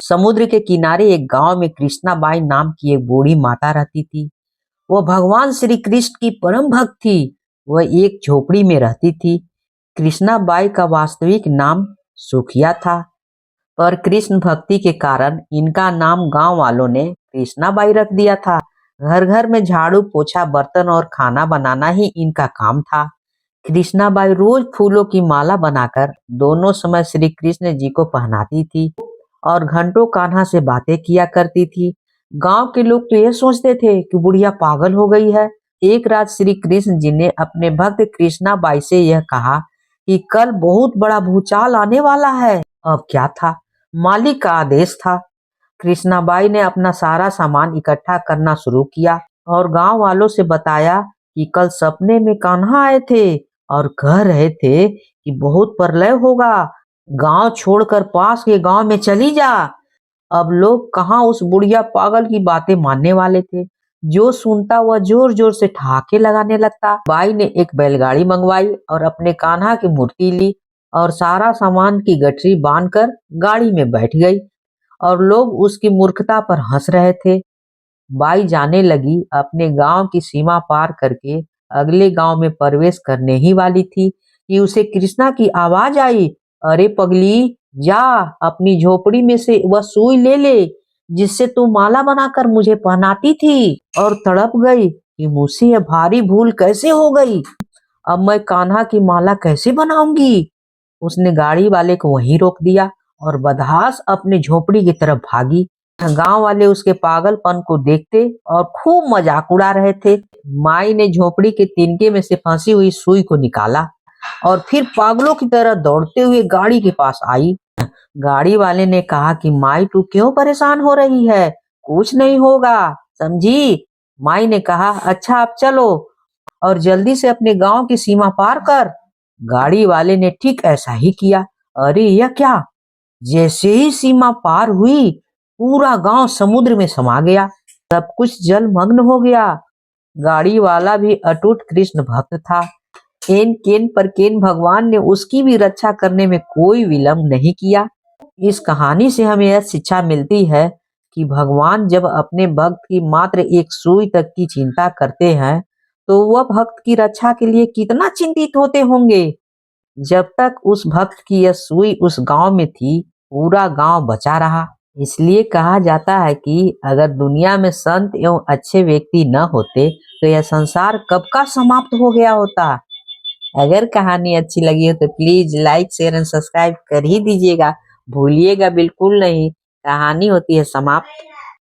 समुद्र के किनारे एक गांव में कृष्णाबाई नाम की एक बूढ़ी माता रहती थी। वह भगवान श्री कृष्ण की परम भक्त थी। वह एक झोपड़ी में रहती थी। कृष्णाबाई का वास्तविक नाम सुखिया था, पर कृष्ण भक्ति के कारण इनका नाम गांव वालों ने कृष्णाबाई रख दिया था। घर घर में झाड़ू पोछा बर्तन और खाना बनाना ही इनका काम था। कृष्णाबाई रोज फूलों की माला बनाकर दोनों समय श्री कृष्ण जी को पहनाती थी और घंटों कान्हा से बातें किया करती थी। गांव के लोग तो ये सोचते थे कि बुढ़िया पागल हो गई है। एक रात श्री कृष्ण जी ने अपने भक्त कृष्णाबाई से यह कहा कि कल बहुत बड़ा भूचाल आने वाला है। अब क्या था, मालिक का आदेश था। कृष्णाबाई ने अपना सारा सामान इकट्ठा करना शुरू किया और गांव वालों से बताया कि कल सपने में कान्हा आए थे और कह रहे थे कि बहुत प्रलय होगा, गांव छोड़कर पास के गांव में चली जा। अब लोग कहाँ उस बुढ़िया पागल की बातें मानने वाले थे। जो सुनता वह जोर जोर से ठहाके लगाने लगता। बाई ने एक बैलगाड़ी मंगवाई और अपने कान्हा की मूर्ति ली और सारा सामान की गठरी बांधकर गाड़ी में बैठ गई और लोग उसकी मूर्खता पर हंस रहे थे। बाई जाने लगी, अपने गांव की सीमा पार करके अगले गांव में प्रवेश करने ही वाली थी कि उसे कृष्णा की आवाज आई, अरे पगली, जा अपनी झोपड़ी में से वह सुई ले ले जिससे तू माला बनाकर मुझे पहनाती थी। और तड़प गई कि मुझसे यह भारी भूल कैसे हो गई। अब मैं कान्हा की माला कैसे बनाऊंगी। उसने गाड़ी वाले को वहीं रोक दिया और बदहास अपनी झोपड़ी की तरफ भागी। गांव वाले उसके पागलपन को देखते और खूब मजाक उड़ा रहे थे। माई ने झोपड़ी के तिनके में से फंसी हुई सुई को निकाला और फिर पागलों की तरह दौड़ते हुए गाड़ी के पास आई। गाड़ी वाले ने कहा कि माई तू क्यों परेशान हो रही है, कुछ नहीं होगा, समझी। माई ने कहा अच्छा अब चलो और जल्दी से अपने गांव की सीमा पार कर। गाड़ी वाले ने ठीक ऐसा ही किया। अरे यह क्या, जैसे ही सीमा पार हुई पूरा गांव समुद्र में समा गया। सब कुछ जलमग्न हो गया। गाड़ी वाला भी अटूट कृष्ण भक्त था। एन केन पर केन भगवान ने उसकी भी रक्षा करने में कोई विलंब नहीं किया। इस कहानी से हमें यह शिक्षा मिलती है कि भगवान जब अपने भक्त की मात्र एक सुई तक की चिंता करते हैं तो वह भक्त की रक्षा के लिए कितना चिंतित होते होंगे। जब तक उस भक्त की यह सुई उस गांव में थी, पूरा गांव बचा रहा। इसलिए कहा जाता है कि अगर दुनिया में संत एवं अच्छे व्यक्ति न होते तो यह संसार कब का समाप्त हो गया होता। अगर कहानी अच्छी लगी हो तो please like share and subscribe कर ही दीजिएगा, भूलिएगा बिल्कुल नहीं। कहानी होती है समाप्त।